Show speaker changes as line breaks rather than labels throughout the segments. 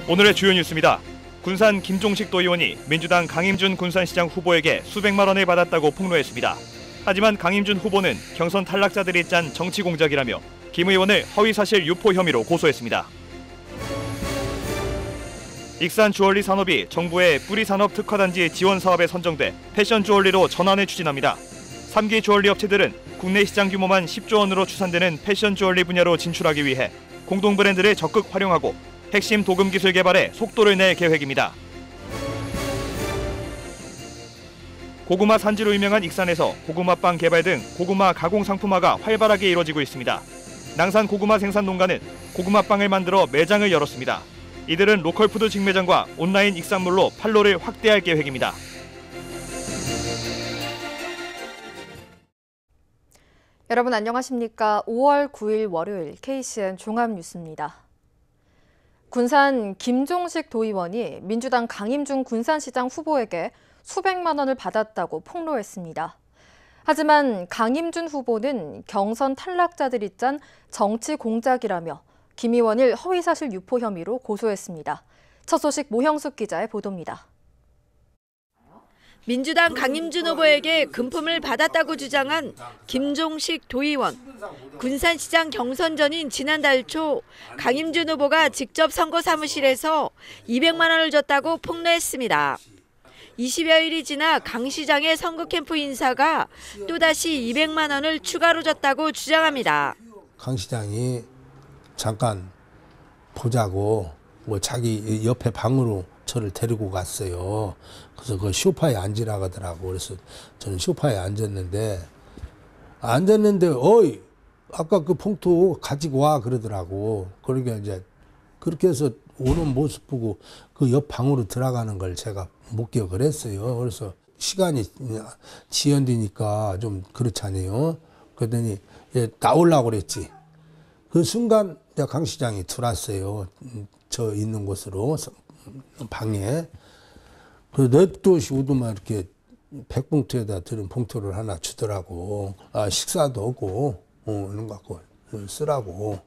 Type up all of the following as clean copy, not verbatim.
오늘의 주요 뉴스입니다. 군산 김종식 도의원이 민주당 강임준 군산시장 후보에게 수백만 원을 받았다고 폭로했습니다. 하지만 강임준 후보는 경선 탈락자들이 짠 정치 공작이라며 김 의원을 허위사실 유포 혐의로 고소했습니다. 익산 주얼리 산업이 정부의 뿌리산업 특화단지 지원 사업에 선정돼 패션 주얼리로 전환을 추진합니다. 3기 주얼리 업체들은 국내 시장 규모만 10조 원으로 추산되는 패션 주얼리 분야로 진출하기 위해 공동 브랜드를 적극 활용하고 핵심 도금 기술 개발에 속도를 낼 계획입니다. 고구마 산지로 유명한 익산에서 고구마빵 개발 등 고구마 가공 상품화가 활발하게 이루어지고 있습니다. 낭산 고구마 생산 농가는 고구마빵을 만들어 매장을 열었습니다. 이들은 로컬푸드 직매장과 온라인 익산몰로 판로를 확대할 계획입니다.
여러분 안녕하십니까? 5월 9일 월요일 KCN 종합뉴스입니다. 군산 김종식 도의원이 민주당 강임준 군산시장 후보에게 수백만 원을 받았다고 폭로했습니다. 하지만 강임준 후보는 경선 탈락자들이 짠 정치 공작이라며 김 의원을 허위사실 유포 혐의로 고소했습니다. 첫 소식 모형숙 기자의 보도입니다.
민주당 강임준 후보에게 금품을 받았다고 주장한 김종식 도의원. 군산시장 경선 전인 지난달 초 강임준 후보가 직접 선거 사무실에서 200만 원을 줬다고 폭로했습니다. 20여일이 지나 강 시장의 선거 캠프 인사가 또다시 200만 원을 추가로 줬다고 주장합니다.
강 시장이 잠깐 보자고 자기 옆에 방으로 저를 데리고 갔어요. 그래서 그 소파에 앉으라고 하더라고. 그래서 저는 소파에 앉았는데 어이 아까 그 봉투 가지고 와 그러더라고. 그러니까 이제 그렇게 해서 오는 모습 보고 그 옆 방으로 들어가는 걸 제가 목격을 했어요. 그래서 시간이 지연되니까 좀 그렇잖아요. 그러더니 나오려고 그랬지. 그 순간 강 시장이 들어왔어요. 저 있는 곳으로 방에. 그 냅두시 오도만 이렇게 백봉투에다 들은 봉투를 하나 주더라고. 식사도 오고 이런 거 갖고 쓰라고.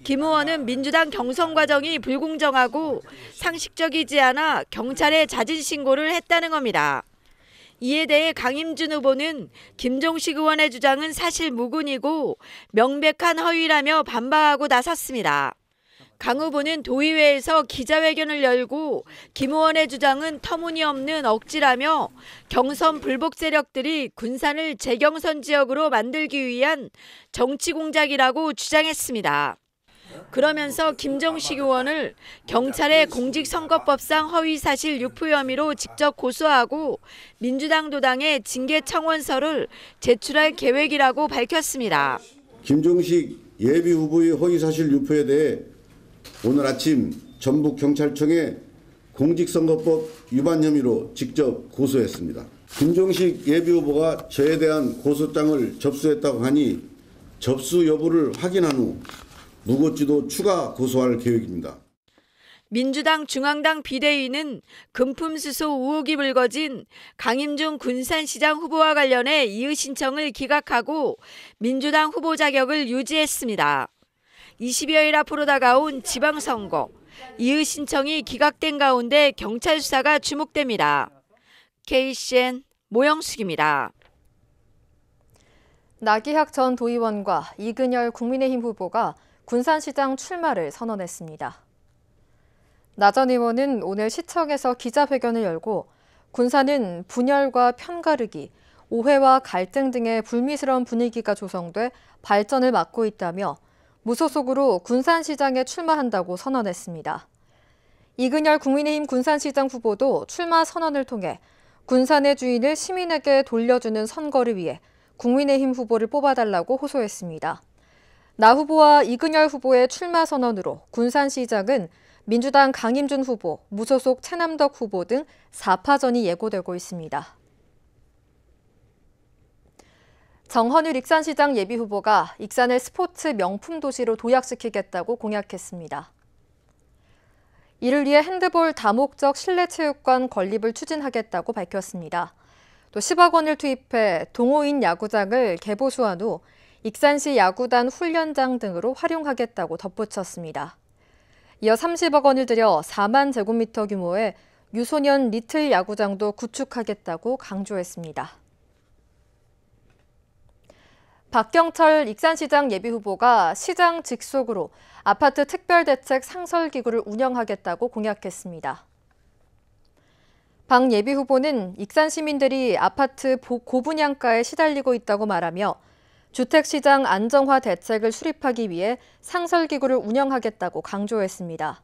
김 의원은 민주당 경선 과정이 불공정하고 상식적이지 않아 경찰에 자진 신고를 했다는 겁니다. 이에 대해 강임준 후보는 김종식 의원의 주장은 사실 무근이고 명백한 허위라며 반박하고 나섰습니다. 강 후보는 도의회에서 기자회견을 열고 김 의원의 주장은 터무니없는 억지라며 경선 불복 세력들이 군산을 재경선 지역으로 만들기 위한 정치 공작이라고 주장했습니다. 그러면서 김종식 의원을 경찰의 공직선거법상 허위사실 유포 혐의로 직접 고소하고 민주당 도당에 징계 청원서를 제출할 계획이라고 밝혔습니다.
김종식 예비후보의 허위사실 유포에 대해 오늘 아침 전북경찰청에 공직선거법 위반 혐의로 직접 고소했습니다. 김종식 예비후보가 저에 대한 고소장을 접수했다고 하니 접수 여부를 확인한 후 무고죄도 추가 고소할 계획입니다.
민주당 중앙당 비대위는 금품 수수 의혹이 불거진 강임준 군산시장 후보와 관련해 이의 신청을 기각하고 민주당 후보 자격을 유지했습니다. 20여일 앞으로 다가온 지방선거, 이의 신청이 기각된 가운데 경찰 수사가 주목됩니다. KCN 모형숙입니다.
나기학 전 도의원과 이근열 국민의힘 후보가 군산시장 출마를 선언했습니다. 나 전 의원은 오늘 시청에서 기자회견을 열고 군산은 분열과 편가르기, 오해와 갈등 등의 불미스러운 분위기가 조성돼 발전을 막고 있다며 무소속으로 군산시장에 출마한다고 선언했습니다. 이근열 국민의힘 군산시장 후보도 출마 선언을 통해 군산의 주인을 시민에게 돌려주는 선거를 위해 국민의힘 후보를 뽑아달라고 호소했습니다. 나 후보와 이근열 후보의 출마 선언으로 군산시장은 민주당 강임준 후보, 무소속 최남덕 후보 등 4파전이 예고되고 있습니다. 정헌일 익산시장 예비후보가 익산을 스포츠 명품 도시로 도약시키겠다고 공약했습니다. 이를 위해 핸드볼 다목적 실내체육관 건립을 추진하겠다고 밝혔습니다. 또 10억 원을 투입해 동호인 야구장을 개보수한 후 익산시 야구단 훈련장 등으로 활용하겠다고 덧붙였습니다. 이어 30억 원을 들여 4만 제곱미터 규모의 유소년 리틀 야구장도 구축하겠다고 강조했습니다. 박경철 익산시장 예비후보가 시장 직속으로 아파트 특별대책 상설기구를 운영하겠다고 공약했습니다. 박 예비후보는 익산 시민들이 아파트 고분양가에 시달리고 있다고 말하며 주택시장 안정화 대책을 수립하기 위해 상설기구를 운영하겠다고 강조했습니다.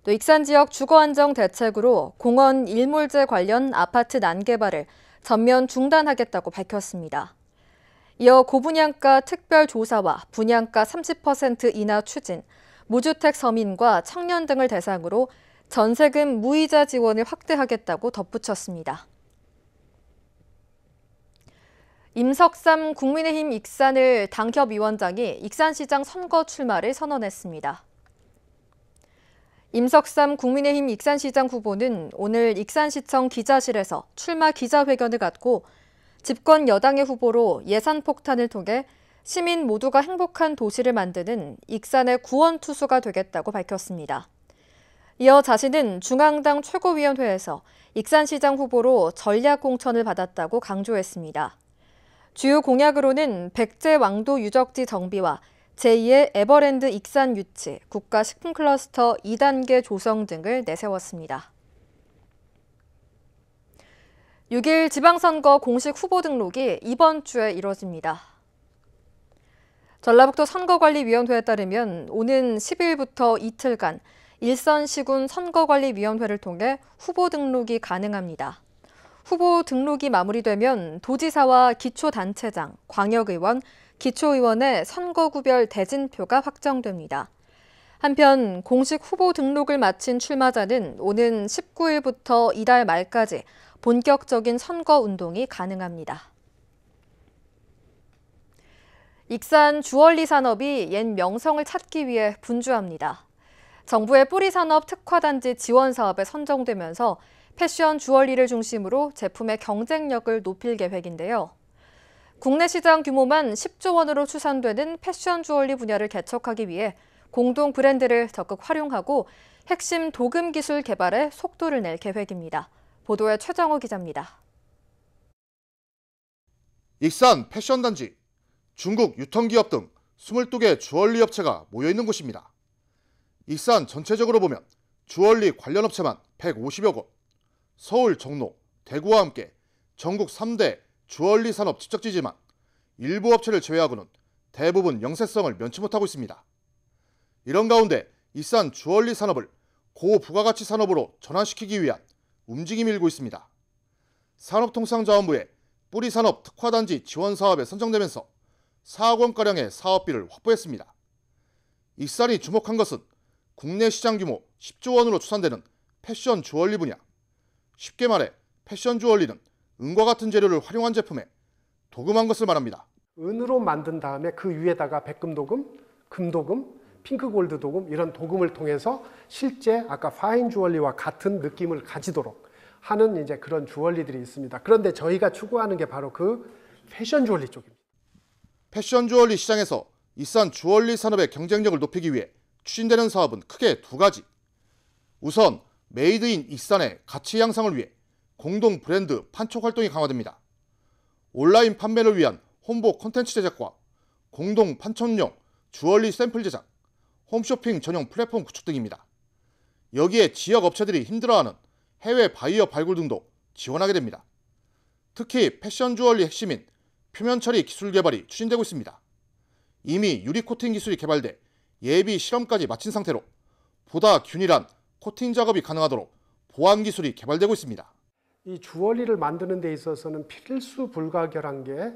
또 익산 지역 주거안정 대책으로 공원 일몰제 관련 아파트 난개발을 전면 중단하겠다고 밝혔습니다. 이어 고분양가 특별조사와 분양가 30% 인하 추진, 무주택 서민과 청년 등을 대상으로 전세금 무이자 지원을 확대하겠다고 덧붙였습니다. 임석삼 국민의힘 익산을 당협위원장이 익산시장 선거 출마를 선언했습니다. 임석삼 국민의힘 익산시장 후보는 오늘 익산시청 기자실에서 출마 기자회견을 갖고 집권 여당의 후보로 예산폭탄을 통해 시민 모두가 행복한 도시를 만드는 익산의 구원투수가 되겠다고 밝혔습니다. 이어 자신은 중앙당 최고위원회에서 익산시장 후보로 전략공천을 받았다고 강조했습니다. 주요 공약으로는 백제왕도 유적지 정비와 제2의 에버랜드 익산 유치, 국가식품클러스터 2단계 조성 등을 내세웠습니다. 6일 지방선거 공식 후보 등록이 이번 주에 이뤄집니다. 전라북도 선거관리위원회에 따르면 오는 10일부터 이틀간 일선시군 선거관리위원회를 통해 후보 등록이 가능합니다. 후보 등록이 마무리되면 도지사와 기초단체장, 광역의원, 기초의원의 선거구별 대진표가 확정됩니다. 한편 공식 후보 등록을 마친 출마자는 오는 19일부터 이달 말까지 본격적인 선거운동이 가능합니다. 익산 주얼리 산업이 옛 명성을 찾기 위해 분주합니다. 정부의 뿌리산업 특화단지 지원 사업에 선정되면서 패션 주얼리를 중심으로 제품의 경쟁력을 높일 계획인데요. 국내 시장 규모만 10조 원으로 추산되는 패션 주얼리 분야를 개척하기 위해 공동 브랜드를 적극 활용하고 핵심 도금 기술 개발에 속도를 낼 계획입니다. 보도에 최정호 기자입니다.
익산 패션단지, 중국 유통기업 등 22개 주얼리 업체가 모여있는 곳입니다. 익산 전체적으로 보면 주얼리 관련 업체만 150여 곳, 서울, 종로, 대구와 함께 전국 3대 주얼리 산업 집적지지만 일부 업체를 제외하고는 대부분 영세성을 면치 못하고 있습니다. 이런 가운데 익산 주얼리 산업을 고부가가치 산업으로 전환시키기 위한 움직임이 일고 있습니다. 산업통상자원부의 뿌리산업 특화단지 지원 사업에 선정되면서 4억 원가량의 사업비를 확보했습니다. 익산이 주목한 것은 국내 시장 규모 10조 원으로 추산되는 패션 주얼리 분야. 쉽게 말해 패션 주얼리는 은과 같은 재료를 활용한 제품에 도금한 것을 말합니다.
은으로 만든 다음에 그 위에다가 백금도금, 금도금, 핑크골드 도금 이런 도금을 통해서 실제 아까 파인 주얼리와 같은 느낌을 가지도록 하는 이제 그런 주얼리들이 있습니다. 그런데 저희가 추구하는 게 바로 그 패션 주얼리 쪽입니다.
패션 주얼리 시장에서 익산 주얼리 산업의 경쟁력을 높이기 위해 추진되는 사업은 크게 두 가지. 우선 메이드 인 익산의 가치 향상을 위해 공동 브랜드 판촉 활동이 강화됩니다. 온라인 판매를 위한 홍보 콘텐츠 제작과 공동 판촉용 주얼리 샘플 제작, 홈쇼핑 전용 플랫폼 구축 등입니다. 여기에 지역 업체들이 힘들어하는 해외 바이어 발굴 등도 지원하게 됩니다. 특히 패션 주얼리 핵심인 표면 처리 기술 개발이 추진되고 있습니다. 이미 유리 코팅 기술이 개발돼 예비 실험까지 마친 상태로 보다 균일한 코팅 작업이 가능하도록 보안 기술이 개발되고 있습니다.
이 주얼리를 만드는 데 있어서는 필수 불가결한 게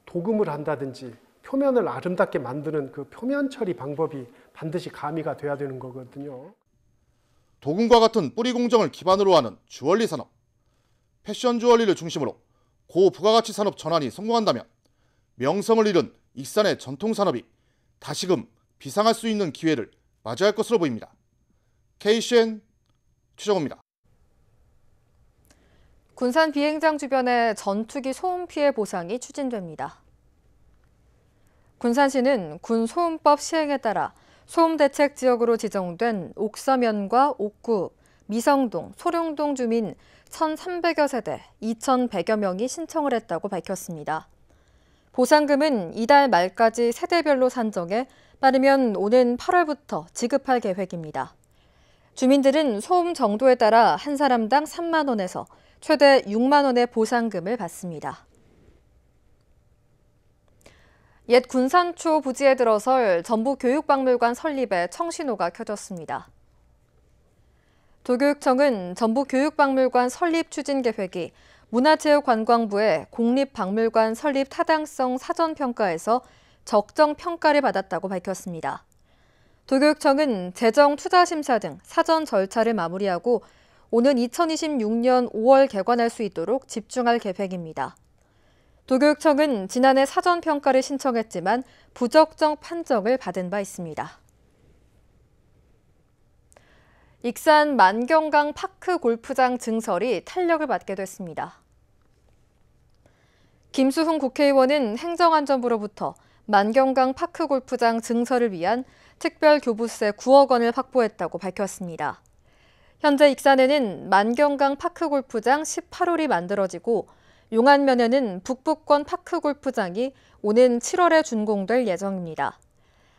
도금을 한다든지 표면을 아름답게 만드는 그 표면 처리 방법이 반드시 가미가 돼야 되는 거거든요.
도금과 같은 뿌리 공정을 기반으로 하는 주얼리 산업. 패션 주얼리를 중심으로 고부가가치 산업 전환이 성공한다면 명성을 잃은 익산의 전통 산업이 다시금 비상할 수 있는 기회를 맞이할 것으로 보입니다. KCN 최정호입니다.
군산 비행장 주변의 전투기 소음 피해 보상이 추진됩니다. 군산시는 군 소음법 시행에 따라 소음대책 지역으로 지정된 옥서면과 옥구, 미성동, 소룡동 주민 1,300여 세대 2,100여 명이 신청을 했다고 밝혔습니다. 보상금은 이달 말까지 세대별로 산정해 빠르면 오는 8월부터 지급할 계획입니다. 주민들은 소음 정도에 따라 한 사람당 3만 원에서 최대 6만 원의 보상금을 받습니다. 옛 군산초 부지에 들어설 전북교육박물관 설립에 청신호가 켜졌습니다. 도교육청은 전북교육박물관 설립 추진 계획이 문화체육관광부의 공립박물관 설립 타당성 사전평가에서 적정 평가를 받았다고 밝혔습니다. 도교육청은 재정 투자심사 등 사전 절차를 마무리하고 오는 2026년 5월 개관할 수 있도록 집중할 계획입니다. 도교육청은 지난해 사전평가를 신청했지만 부적정 판정을 받은 바 있습니다. 익산 만경강 파크 골프장 증설이 탄력을 받게 됐습니다. 김수훈 국회의원은 행정안전부로부터 만경강 파크 골프장 증설을 위한 특별 교부세 9억 원을 확보했다고 밝혔습니다. 현재 익산에는 만경강 파크 골프장 18홀이 만들어지고 용안면에는 북부권 파크 골프장이 오는 7월에 준공될 예정입니다.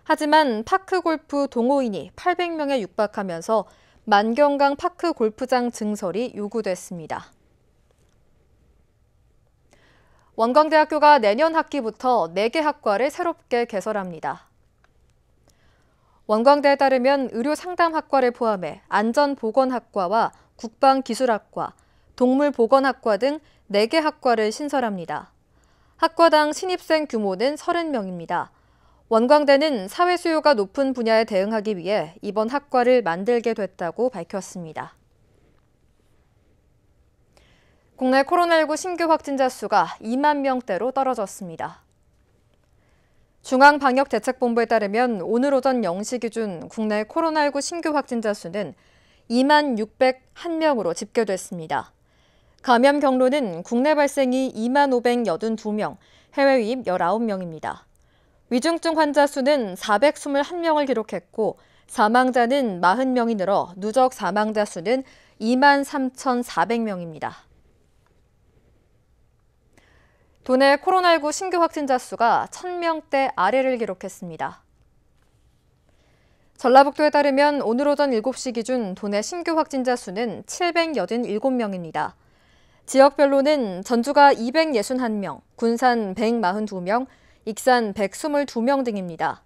하지만 파크 골프 동호인이 800명에 육박하면서 만경강 파크 골프장 증설이 요구됐습니다. 원광대학교가 내년 학기부터 4개 학과를 새롭게 개설합니다. 원광대에 따르면 의료상담학과를 포함해 안전보건학과와 국방기술학과, 동물보건학과 등 4개 학과를 신설합니다. 학과당 신입생 규모는 30명입니다. 원광대는 사회 수요가 높은 분야에 대응하기 위해 이번 학과를 만들게 됐다고 밝혔습니다. 국내 코로나19 신규 확진자 수가 2만 명대로 떨어졌습니다. 중앙방역대책본부에 따르면 오늘 오전 0시 기준 국내 코로나19 신규 확진자 수는 2만 601명으로 집계됐습니다. 감염 경로는 국내 발생이 2만 582명, 해외 유입 19명입니다. 위중증 환자 수는 421명을 기록했고 사망자는 40명이 늘어 누적 사망자 수는 2만 3,400명입니다. 도내 코로나19 신규 확진자 수가 1,000명대 아래를 기록했습니다. 전라북도에 따르면 오늘 오전 7시 기준 도내 신규 확진자 수는 787명입니다. 지역별로는 전주가 261명, 군산 142명, 익산 122명 등입니다.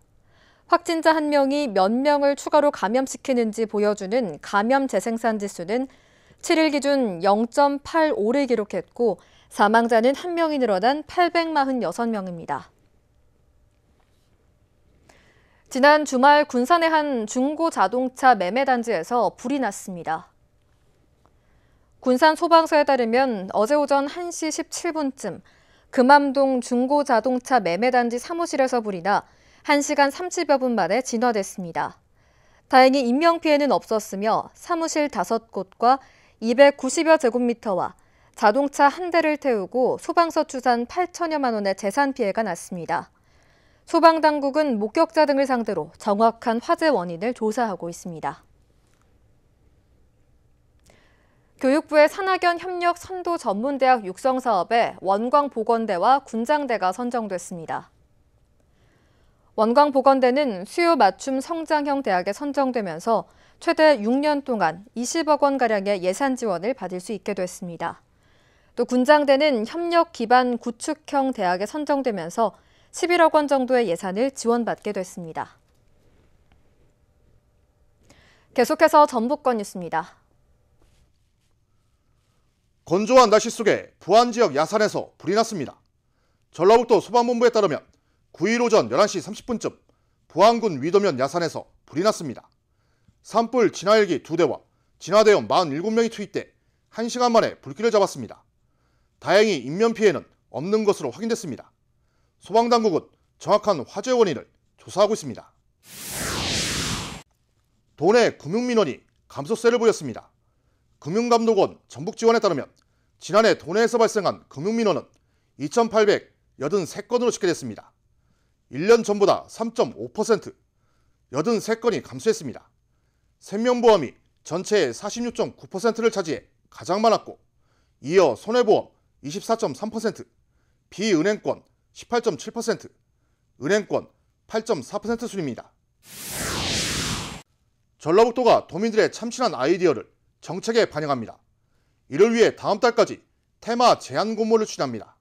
확진자 1명이 몇 명을 추가로 감염시키는지 보여주는 감염 재생산 지수는 7일 기준 0.85를 기록했고 사망자는 1명이 늘어난 846명입니다. 지난 주말 군산의 한 중고자동차 매매단지에서 불이 났습니다. 군산 소방서에 따르면 어제 오전 1시 17분쯤 금암동 중고자동차 매매단지 사무실에서 불이 나 1시간 30여 분 만에 진화됐습니다. 다행히 인명피해는 없었으며 사무실 5곳과 290여 제곱미터와 자동차 한 대를 태우고 소방서 추산 8천여만 원의 재산 피해가 났습니다. 소방당국은 목격자 등을 상대로 정확한 화재 원인을 조사하고 있습니다. 교육부의 산학연 협력 선도 전문대학 육성 사업에 원광보건대와 군장대가 선정됐습니다. 원광보건대는 수요 맞춤 성장형 대학에 선정되면서 최대 6년 동안 20억 원가량의 예산 지원을 받을 수 있게 됐습니다. 또 군장대는 협력 기반 구축형 대학에 선정되면서 11억 원 정도의 예산을 지원받게 됐습니다. 계속해서 전북권 뉴스입니다.
건조한 날씨 속에 부안 지역 야산에서 불이 났습니다. 전라북도 소방본부에 따르면 9일 오전 11시 30분쯤 부안군 위도면 야산에서 불이 났습니다. 산불 진화헬기 2대와 진화대원 47명이 투입돼 1시간 만에 불길을 잡았습니다. 다행히 인명피해는 없는 것으로 확인됐습니다. 소방당국은 정확한 화재 원인을 조사하고 있습니다. 도내 금융민원이 감소세를 보였습니다. 금융감독원 전북지원에 따르면 지난해 도내에서 발생한 금융민원은 2,883건으로 집계됐습니다. 1년 전보다 3.5%, 83건이 감소했습니다. 생명보험이 전체의 46.9%를 차지해 가장 많았고, 이어 손해보험 24.3%, 비은행권 18.7%, 은행권 8.4% 순입니다. 전라북도가 도민들의 참신한 아이디어를 정책에 반영합니다. 이를 위해 다음 달까지 테마 제한 공모를 추진합니다.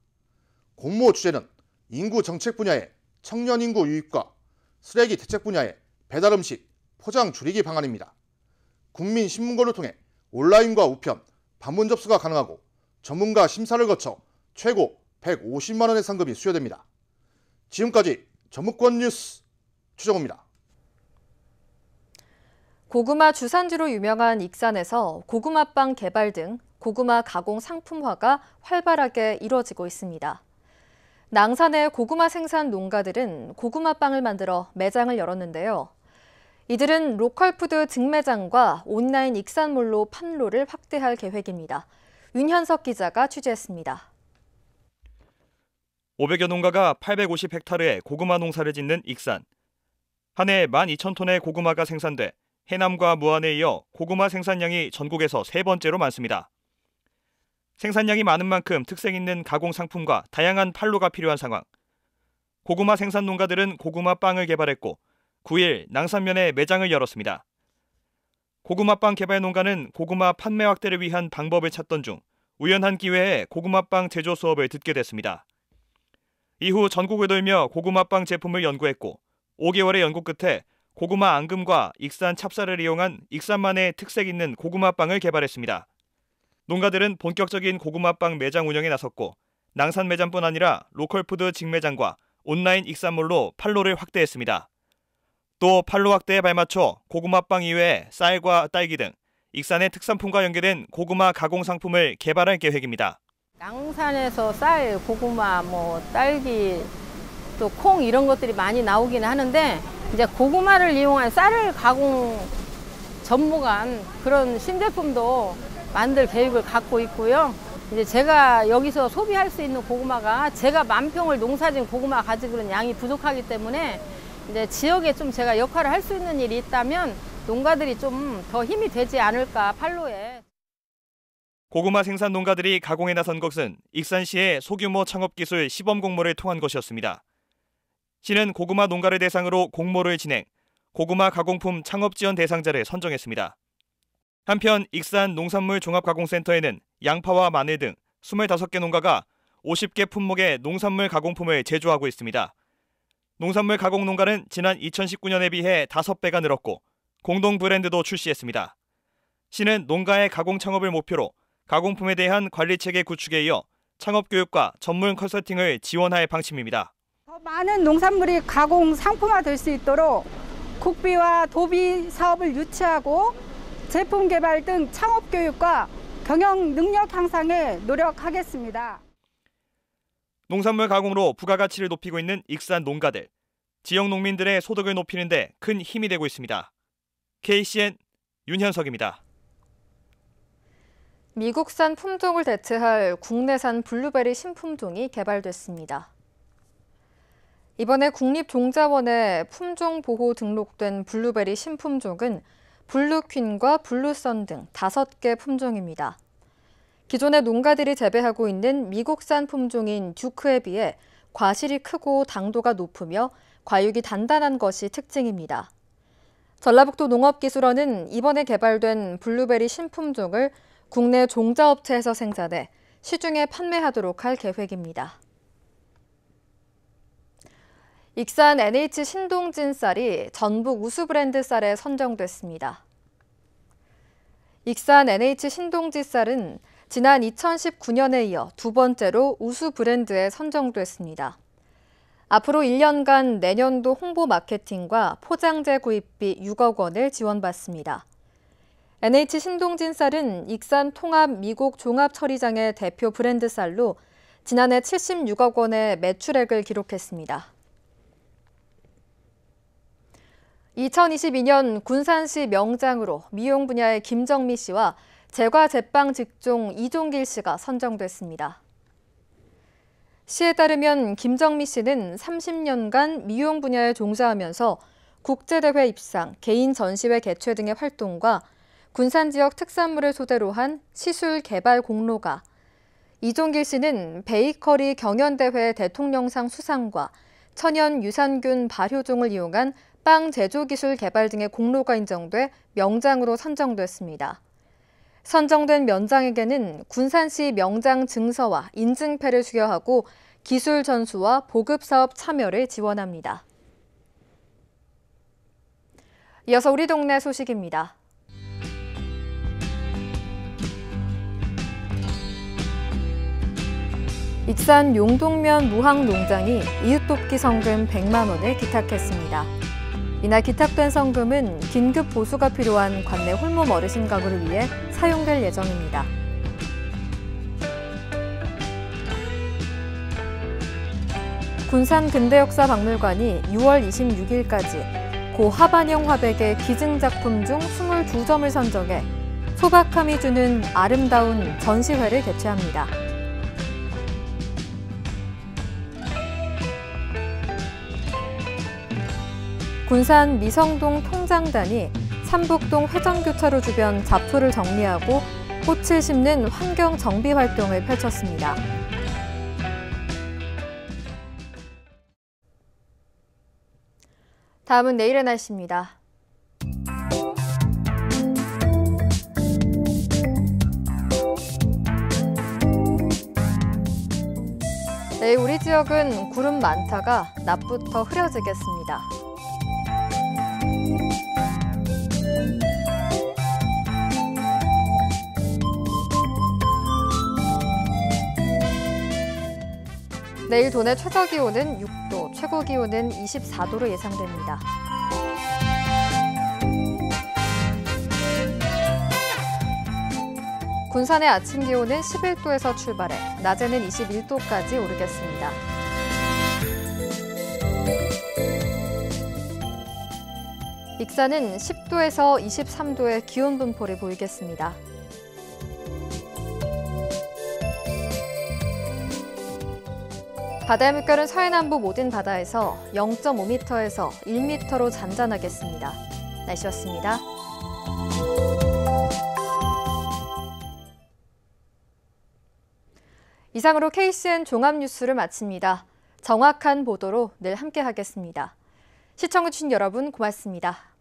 공모 주제는 인구 정책 분야의 청년 인구 유입과 쓰레기 대책 분야의 배달 음식, 포장 줄이기 방안입니다. 국민 신문고를 통해 온라인과 우편, 방문 접수가 가능하고 전문가 심사를 거쳐 최고 150만 원의 상금이 수여됩니다. 지금까지 전북권 뉴스 최정호입니다.
고구마 주산지로 유명한 익산에서 고구마빵 개발 등 고구마 가공 상품화가 활발하게 이루어지고 있습니다. 낭산의 고구마 생산 농가들은 고구마빵을 만들어 매장을 열었는데요. 이들은 로컬푸드 직매장과 온라인 익산몰로 판로를 확대할 계획입니다. 윤현석 기자가 취재했습니다.
500여 농가가 850헥타르의 고구마 농사를 짓는 익산. 한 해 12,000톤의 고구마가 생산돼 해남과 무안에 이어 고구마 생산량이 전국에서 세 번째로 많습니다. 생산량이 많은 만큼 특색 있는 가공 상품과 다양한 판로가 필요한 상황. 고구마 생산 농가들은 고구마 빵을 개발했고 9일 낭산면에 매장을 열었습니다. 고구마빵 개발 농가는 고구마 판매 확대를 위한 방법을 찾던 중 우연한 기회에 고구마빵 제조 수업을 듣게 됐습니다. 이후 전국을 돌며 고구마빵 제품을 연구했고 5개월의 연구 끝에 고구마 앙금과 익산 찹쌀을 이용한 익산만의 특색 있는 고구마빵을 개발했습니다. 농가들은 본격적인 고구마빵 매장 운영에 나섰고 낭산 매장뿐 아니라 로컬푸드 직매장과 온라인 익산몰로 판로를 확대했습니다. 또 판로 확대에 발맞춰 고구마빵 이외에 쌀과 딸기 등 익산의 특산품과 연계된 고구마 가공 상품을 개발할 계획입니다.
낭산에서 쌀, 고구마, 딸기, 또 콩 이런 것들이 많이 나오긴 하는데 이제 고구마를 이용한 쌀을 가공 전무한 그런 신제품도 만들 계획을 갖고 있고요. 이제 제가 여기서 소비할 수 있는 고구마가 제가 10,000평을 농사진 고구마 가지고는 양이 부족하기 때문에 이제 지역에 좀 제가 역할을 할 수 있는 일이 있다면 농가들이 좀 더 힘이 되지 않을까 판로에.
고구마 생산 농가들이 가공에 나선 것은 익산시의 소규모 창업기술 시범 공모를 통한 것이었습니다. 시는 고구마 농가를 대상으로 공모를 진행, 고구마 가공품 창업 지원 대상자를 선정했습니다. 한편 익산 농산물 종합가공센터에는 양파와 마늘 등 25개 농가가 50개 품목의 농산물 가공품을 제조하고 있습니다. 농산물 가공 농가는 지난 2019년에 비해 5배가 늘었고 공동 브랜드도 출시했습니다. 시는 농가의 가공 창업을 목표로 가공품에 대한 관리체계 구축에 이어 창업교육과 전문 컨설팅을 지원할 방침입니다.
더 많은 농산물이 가공 상품화될 수 있도록 국비와 도비 사업을 유치하고 제품 개발 등 창업교육과 경영 능력 향상에 노력하겠습니다.
농산물 가공으로 부가가치를 높이고 있는 익산 농가들. 지역 농민들의 소득을 높이는 데 큰 힘이 되고 있습니다. KCN 윤현석입니다.
미국산 품종을 대체할 국내산 블루베리 신품종이 개발됐습니다. 이번에 국립종자원에 품종보호 등록된 블루베리 신품종은 블루퀸과 블루선 등 5개 품종입니다. 기존의 농가들이 재배하고 있는 미국산 품종인 듀크에 비해 과실이 크고 당도가 높으며 과육이 단단한 것이 특징입니다. 전라북도 농업기술원은 이번에 개발된 블루베리 신품종을 국내 종자업체에서 생산해 시중에 판매하도록 할 계획입니다. 익산 NH 신동진 쌀이 전북 우수 브랜드 쌀에 선정됐습니다. 익산 NH 신동진 쌀은 지난 2019년에 이어 2번째로 우수 브랜드에 선정됐습니다. 앞으로 1년간 내년도 홍보 마케팅과 포장재 구입비 6억 원을 지원받습니다. NH 신동진 쌀은 익산 통합 미국 종합처리장의 대표 브랜드 쌀로 지난해 76억 원의 매출액을 기록했습니다. 2022년 군산시 명장으로 미용 분야의 김정미 씨와 제과 제빵 직종 이종길 씨가 선정됐습니다. 시에 따르면 김정미 씨는 30년간 미용 분야에 종사하면서 국제대회 입상, 개인 전시회 개최 등의 활동과 군산 지역 특산물을 소재로 한 시술 개발 공로가, 이종길 씨는 베이커리 경연대회 대통령상 수상과 천연 유산균 발효종을 이용한 빵 제조 기술 개발 등의 공로가 인정돼 명장으로 선정됐습니다. 선정된 면장에게는 군산시 명장 증서와 인증패를 수여하고 기술 전수와 보급 사업 참여를 지원합니다. 이어서 우리 동네 소식입니다. 익산 용동면 무항농장이 이웃돕기 성금 100만 원을 기탁했습니다. 이날 기탁된 성금은 긴급 보수가 필요한 관내 홀몸 어르신 가구를 위해 사용될 예정입니다. 군산 근대역사박물관이 6월 26일까지 고 하반영 화백의 기증작품 중 22점을 선정해 소박함이 주는 아름다운 전시회를 개최합니다. 군산 미성동 통장단이 삼북동 회전교차로 주변 잡초를 정리하고 꽃을 심는 환경 정비 활동을 펼쳤습니다. 다음은 내일의 날씨입니다. 내일 우리 지역은 구름 많다가 낮부터 흐려지겠습니다. 내일 도내 최저기온은 6도, 최고기온은 24도로 예상됩니다. 군산의 아침 기온은 11도에서 출발해 낮에는 21도까지 오르겠습니다. 익산은 10도에서 23도의 기온 분포를 보이겠습니다. 바다의 물결은 서해남부 모든 바다에서 0.5m에서 1m로 잔잔하겠습니다. 날씨였습니다. 이상으로 KCN 종합뉴스를 마칩니다. 정확한 보도로 늘 함께하겠습니다. 시청해주신 여러분 고맙습니다.